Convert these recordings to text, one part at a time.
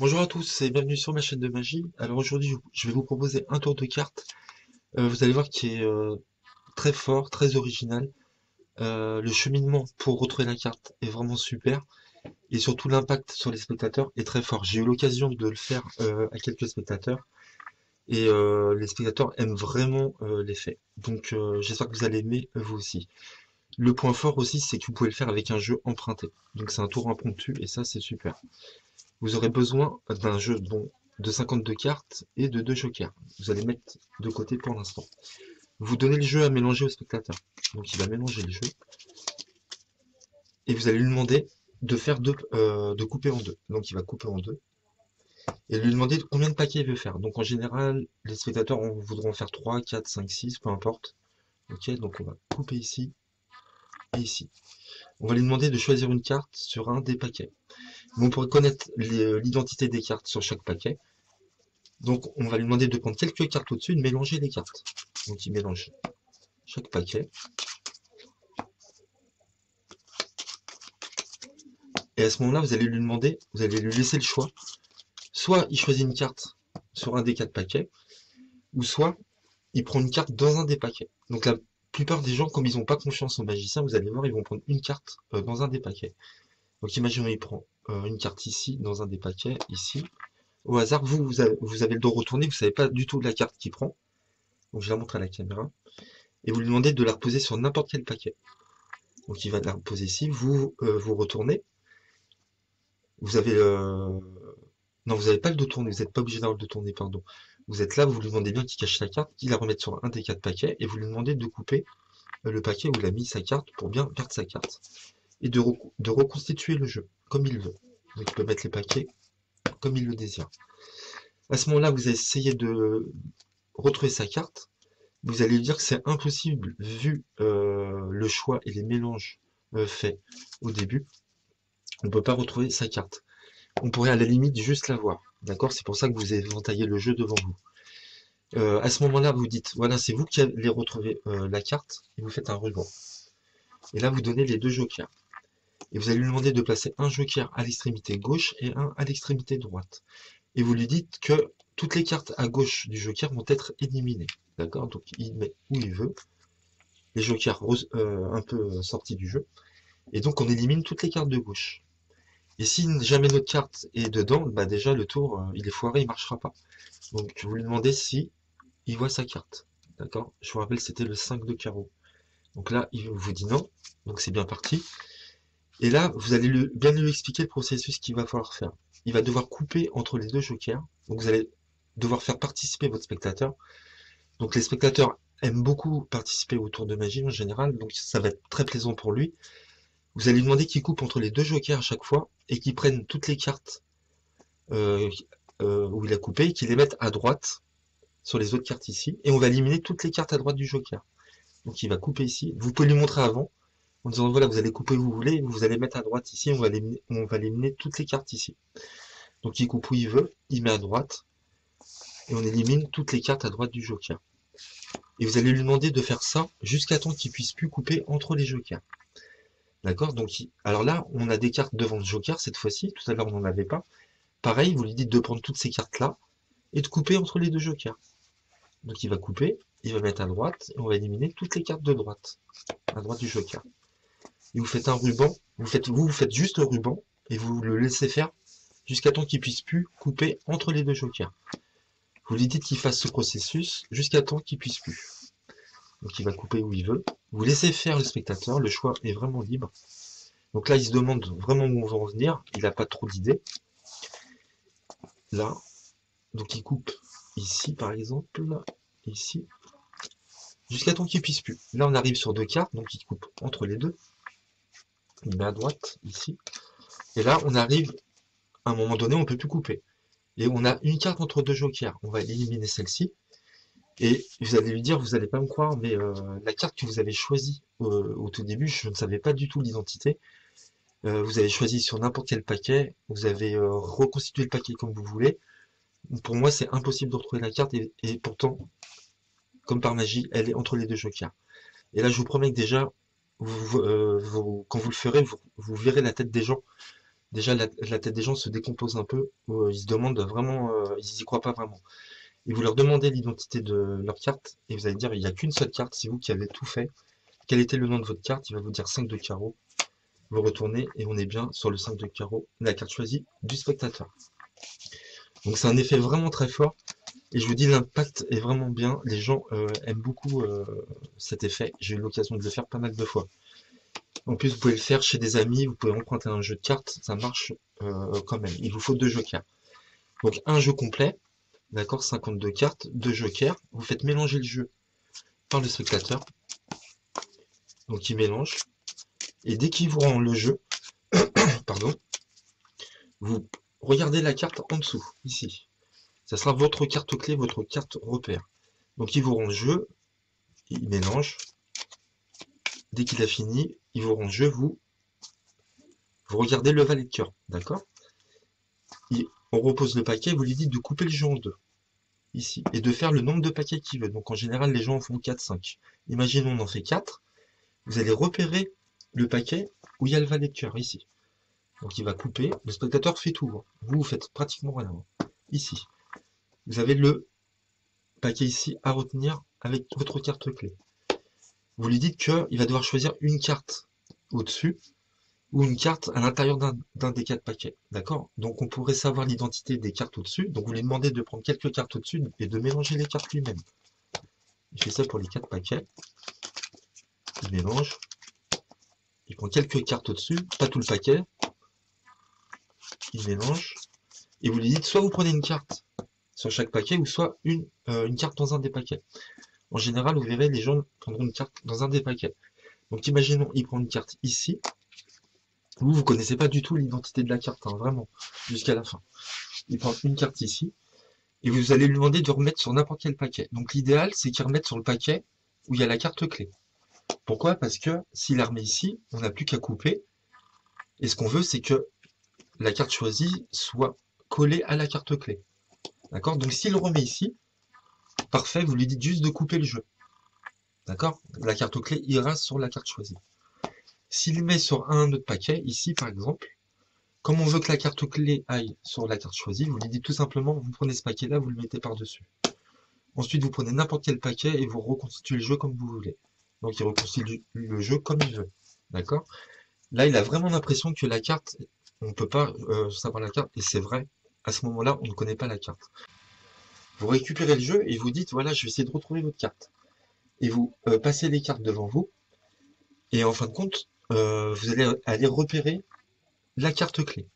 Bonjour à tous et bienvenue sur ma chaîne de magie. Alors aujourd'hui, je vais vous proposer un tour de cartes. Vous allez voir qui est très fort, très original. Le cheminement pour retrouver la carte est vraiment super et surtout l'impact sur les spectateurs est très fort. J'ai eu l'occasion de le faire à quelques spectateurs et les spectateurs aiment vraiment l'effet. Donc j'espère que vous allez aimer vous aussi. Le point fort aussi, c'est que vous pouvez le faire avec un jeu emprunté. Donc c'est un tour impromptu et ça c'est super. Vous aurez besoin d'un jeu de 52 cartes et de 2 jokers. Vous allez mettre de côté pour l'instant. Vous donnez le jeu à mélanger au spectateur. Donc il va mélanger le jeu. Et vous allez lui demander de faire de couper en deux. Donc il va couper en deux. Et lui demander combien de paquets il veut faire. Donc en général, les spectateurs voudront faire 3, 4, 5, 6, peu importe. Ok, donc on va couper ici et ici. On va lui demander de choisir une carte sur un des paquets. Bon, pour connaître l'identité des cartes sur chaque paquet, donc on va lui demander de prendre quelques cartes au-dessus et de mélanger les cartes. Donc il mélange chaque paquet. Et à ce moment-là, vous allez lui demander, vous allez lui laisser le choix. Soit il choisit une carte sur un des 4 paquets, ou soit il prend une carte dans un des paquets. Donc la plupart des gens, comme ils n'ont pas confiance en magicien, vous allez voir, ils vont prendre une carte dans un des paquets. Donc imaginons, il prend une carte ici, dans un des paquets, ici. Au hasard, vous avez le dos retourné, vous ne savez pas du tout la carte qu'il prend. Donc je la montre à la caméra. Et vous lui demandez de la reposer sur n'importe quel paquet. Donc il va la reposer ici, vous retournez. Vous avez non, vous n'avez pas le dos tourné, vous n'êtes pas obligé d'avoir le dos tourné, pardon. Vous êtes là, vous lui demandez bien qu'il cache la carte, qu'il la remette sur un des 4 paquets, et vous lui demandez de couper le paquet où il a mis sa carte pour bien perdre sa carte. Et de reconstituer le jeu, comme il veut. Donc il peut mettre les paquets comme il le désire. À ce moment-là, vous essayez de retrouver sa carte. Vous allez lui dire que c'est impossible vu le choix et les mélanges faits au début. On ne peut pas retrouver sa carte. On pourrait à la limite juste la voir. D'accord? C'est pour ça que vous éventaillez le jeu devant vous. À ce moment-là, vous dites, voilà, c'est vous qui allez retrouver la carte, et vous faites un ruban. Et là, vous donnez les 2 jokers. Et vous allez lui demander de placer un joker à l'extrémité gauche et un à l'extrémité droite. Et vous lui dites que toutes les cartes à gauche du joker vont être éliminées. D'accord? Donc il met où il veut. Les jokers un peu sortis du jeu. Et donc on élimine toutes les cartes de gauche. Et si jamais notre carte est dedans, bah déjà le tour il est foiré, il marchera pas. Donc vous lui demandez si il voit sa carte. D'accord? Je vous rappelle, c'était le 5 de carreau. Donc là, il vous dit non. Donc c'est bien parti. Et là, vous allez bien lui expliquer le processus qu'il va falloir faire. Il va devoir couper entre les 2 jokers. Donc vous allez devoir faire participer votre spectateur. Donc les spectateurs aiment beaucoup participer au tour de magie en général. Donc ça va être très plaisant pour lui. Vous allez lui demander qu'il coupe entre les 2 jokers à chaque fois et qu'il prenne toutes les cartes euh, où il a coupé et qu'il les mette à droite sur les autres cartes ici. Et on va éliminer toutes les cartes à droite du joker. Donc il va couper ici. Vous pouvez lui montrer avant, en disant voilà, vous allez couper où vous voulez, vous allez mettre à droite ici, on va éliminer toutes les cartes ici. Donc il coupe où il veut, il met à droite, et on élimine toutes les cartes à droite du joker. Et vous allez lui demander de faire ça jusqu'à temps qu'il puisse plus couper entre les jokers. D'accord? Donc, alors là, on a des cartes devant le joker cette fois-ci, tout à l'heure on n'en avait pas. Pareil, vous lui dites de prendre toutes ces cartes-là et de couper entre les 2 jokers. Donc il va couper, il va mettre à droite, et on va éliminer toutes les cartes de droite, à droite du joker. Et vous faites un ruban, vous faites juste le ruban, et vous le laissez faire jusqu'à temps qu'il puisse plus couper entre les 2 jokers. Vous lui dites qu'il fasse ce processus jusqu'à temps qu'il puisse plus. Donc il va couper où il veut. Vous laissez faire le spectateur, le choix est vraiment libre. Donc là, il se demande vraiment où on va en venir, il n'a pas trop d'idées. Là, donc il coupe ici par exemple, ici, jusqu'à temps qu'il puisse plus. Là, on arrive sur 2 cartes, donc il coupe entre les deux. Il met à droite, ici. Et là, on arrive, à un moment donné, on peut plus couper. Et on a une carte entre 2 jokers. On va éliminer celle-ci. Et vous allez lui dire, vous allez pas me croire, mais la carte que vous avez choisie au tout début, je ne savais pas du tout l'identité. Vous avez choisi sur n'importe quel paquet, vous avez reconstitué le paquet comme vous voulez. Pour moi, c'est impossible de retrouver la carte et pourtant, comme par magie, elle est entre les 2 jokers. Et là, je vous promets que déjà, quand vous le ferez, vous verrez la tête des gens. déjà la tête des gens se décompose un peu, ils se demandent vraiment, ils y croient pas vraiment. Et vous leur demandez l'identité de leur carte, et vous allez dire, il n'y a qu'une seule carte, c'est vous qui avez tout fait. Quel était le nom de votre carte? Il va vous dire 5 de carreau. Vous retournez, et on est bien sur le 5 de carreau, la carte choisie du spectateur. Donc c'est un effet vraiment très fort, et je vous dis, l'impact est vraiment bien. Les gens aiment beaucoup cet effet. J'ai eu l'occasion de le faire pas mal de fois. En plus, vous pouvez le faire chez des amis, vous pouvez emprunter un jeu de cartes, ça marche quand même. Il vous faut 2 jokers. Donc un jeu complet, d'accord, 52 cartes, 2 jokers. Vous faites mélanger le jeu par le spectateur. Donc il mélange. Et dès qu'il vous rend le jeu, pardon, vous regardez la carte en dessous, ici. Ça sera votre carte clé, votre carte repère. Donc il vous rend le jeu, il mélange. Dès qu'il a fini, il vous rend le jeu, vous regardez le valet de cœur, d'accord? On repose le paquet, vous lui dites de couper le jeu en deux, ici, et de faire le nombre de paquets qu'il veut. Donc en général, les gens en font 4, 5. Imaginons on en fait 4, vous allez repérer le paquet où il y a le valet de cœur, ici. Donc il va couper, le spectateur fait tout. Vous faites pratiquement rien. Ici. Vous avez le paquet ici à retenir avec votre carte clé. Vous lui dites qu'il va devoir choisir une carte au-dessus ou une carte à l'intérieur d'un des 4 paquets. D'accord? Donc on pourrait savoir l'identité des cartes au-dessus. Donc vous lui demandez de prendre quelques cartes au-dessus et de mélanger les cartes lui-même. Il fait ça pour les 4 paquets. Il mélange. Il prend quelques cartes au-dessus, pas tout le paquet. Il mélange. Et vous lui dites soit vous prenez une carte sur chaque paquet ou soit une carte dans un des paquets. En général, vous verrez, les gens prendront une carte dans un des paquets. Donc imaginons, il prend une carte ici. Vous connaissez pas du tout l'identité de la carte, hein, vraiment, jusqu'à la fin. Il prend une carte ici, et vous allez lui demander de remettre sur n'importe quel paquet. Donc l'idéal, c'est qu'il remette sur le paquet où il y a la carte clé. Pourquoi? Parce que s'il la remet ici, on n'a plus qu'à couper, et ce qu'on veut, c'est que la carte choisie soit collée à la carte clé. D'accord? Donc s'il le remet ici, parfait, vous lui dites juste de couper le jeu. D'accord? La carte clé ira sur la carte choisie. S'il met sur un autre paquet, ici par exemple, comme on veut que la carte clé aille sur la carte choisie, vous lui dites tout simplement, vous prenez ce paquet-là, vous le mettez par-dessus. Ensuite, vous prenez n'importe quel paquet et vous reconstituez le jeu comme vous voulez. Donc il reconstitue le jeu comme il veut. D'accord? Là, il a vraiment l'impression que la carte, on ne peut pas savoir la carte, et c'est vrai, à ce moment-là, on ne connaît pas la carte. Vous récupérez le jeu et vous dites, voilà, je vais essayer de retrouver votre carte. Et vous passez les cartes devant vous, et en fin de compte, vous allez aller repérer la carte clé.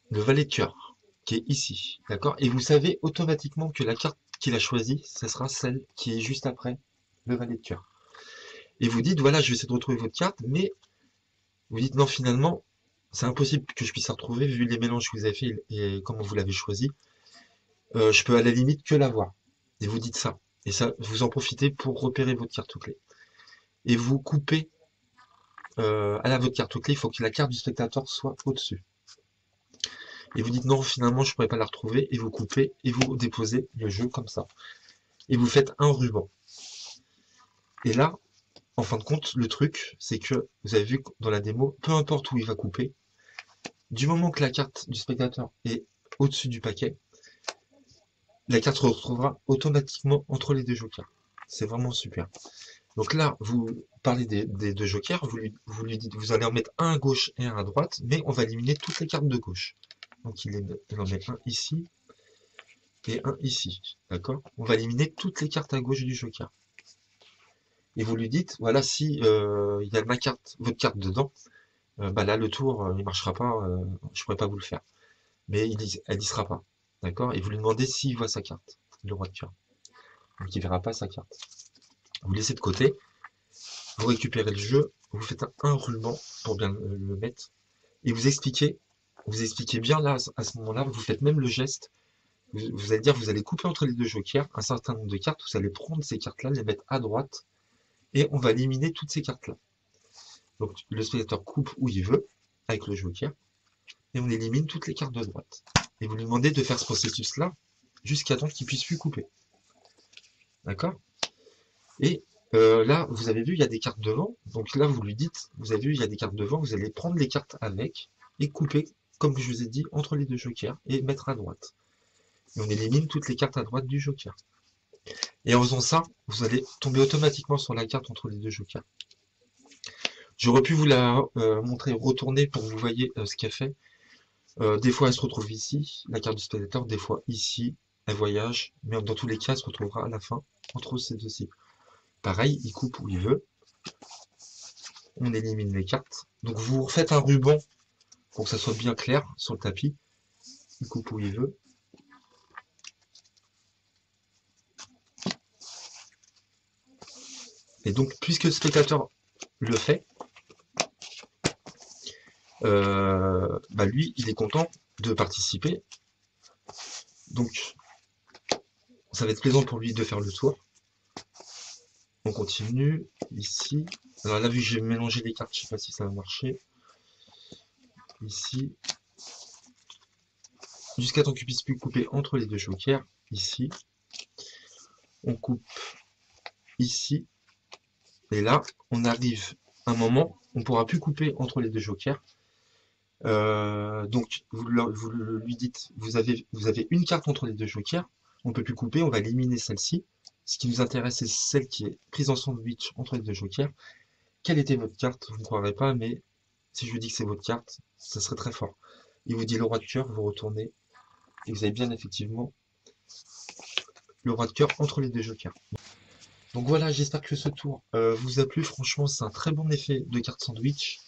Le valet de cœur, qui est ici, d'accord? Et vous savez automatiquement que la carte qu'il a choisie, ce sera celle qui est juste après le valet de cœur. Et vous dites, voilà, je vais essayer de retrouver votre carte, mais vous dites, non, finalement, c'est impossible que je puisse la retrouver vu les mélanges que vous avez fait et comment vous l'avez choisi. Je peux à la limite que l'avoir. Et vous dites ça. Et ça, vous en profitez pour repérer votre carte clé. Et vous coupez à votre carte clé, il faut que la carte du spectateur soit au-dessus. Et vous dites non, finalement, je ne pourrais pas la retrouver, et vous coupez, et vous déposez le jeu comme ça. Et vous faites un ruban. Et là, en fin de compte, le truc, c'est que, vous avez vu dans la démo, peu importe où il va couper, du moment que la carte du spectateur est au-dessus du paquet, la carte se retrouvera automatiquement entre les deux jokers. C'est vraiment super. Donc là, vous parlez des deux jokers, vous lui dites, vous allez en mettre un à gauche et un à droite, mais on va éliminer toutes les cartes de gauche. Donc il en met un ici et un ici. D'accord? On va éliminer toutes les cartes à gauche du joker. Et vous lui dites, voilà, si il y a votre carte dedans, bah là le tour il marchera pas, je pourrais pas vous le faire. Mais elle y sera pas. D'accord? Et vous lui demandez s'il voit sa carte, le roi de cœur. Donc il verra pas sa carte. Vous laissez de côté, vous récupérez le jeu, vous faites un roulement pour bien le mettre, et vous expliquez bien là, à ce moment-là, vous faites même le geste. Vous allez dire, vous allez couper entre les deux jokers un certain nombre de cartes, vous allez prendre ces cartes-là, les mettre à droite, et on va éliminer toutes ces cartes-là. Donc le spectateur coupe où il veut, avec le joker, et on élimine toutes les cartes de droite. Et vous lui demandez de faire ce processus-là, jusqu'à temps qu'il puisse plus couper. D'accord? Et Là, vous avez vu, il y a des cartes devant. Donc là, vous lui dites, vous avez vu, il y a des cartes devant. Vous allez prendre les cartes avec et couper, comme je vous ai dit, entre les deux jokers et mettre à droite. Et on élimine toutes les cartes à droite du joker. Et en faisant ça, vous allez tomber automatiquement sur la carte entre les deux jokers. J'aurais pu vous la montrer retourner pour que vous voyez ce qu'elle fait. Des fois, elle se retrouve ici, la carte du spectateur. Des fois, ici, elle voyage. Mais dans tous les cas, elle se retrouvera à la fin entre ces deux-ci. Pareil, il coupe où il veut. On élimine les cartes. Donc vous refaites un ruban pour que ça soit bien clair sur le tapis. Il coupe où il veut. Et donc, puisque le spectateur le fait, lui, il est content de participer. Donc, ça va être plaisant pour lui de faire le tour. On continue ici. Alors là, vu que j'ai mélangé les cartes, je sais pas si ça va marcher. Ici. Jusqu'à temps qu'il puisse plus couper entre les deux jokers. Ici. On coupe ici. Et là, on arrive à un moment, on ne pourra plus couper entre les deux jokers. Donc, vous lui dites, vous avez une carte entre les deux jokers, on ne peut plus couper, on va éliminer celle-ci. Ce qui nous intéresse, c'est celle qui est prise en sandwich entre les deux jokers. Quelle était votre carte? Vous ne croirez pas, mais si je vous dis que c'est votre carte, ça serait très fort. Il vous dit le roi de cœur, vous retournez, et vous avez bien effectivement le roi de cœur entre les deux jokers. Donc voilà, j'espère que ce tour vous a plu. Franchement, c'est un très bon effet de carte sandwich.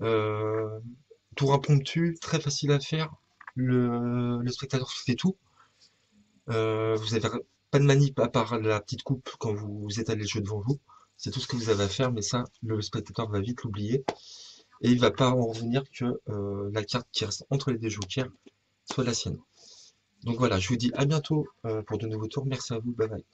Euh, Tour impromptu, très facile à faire. Le spectateur fait tout. Vous avez pas de manip à part la petite coupe quand vous étalez le jeu devant vous. C'est tout ce que vous avez à faire, mais ça, le spectateur va vite l'oublier. Et il va pas en revenir que la carte qui reste entre les deux jokers soit la sienne. Donc voilà, je vous dis à bientôt pour de nouveaux tours. Merci à vous, bye bye.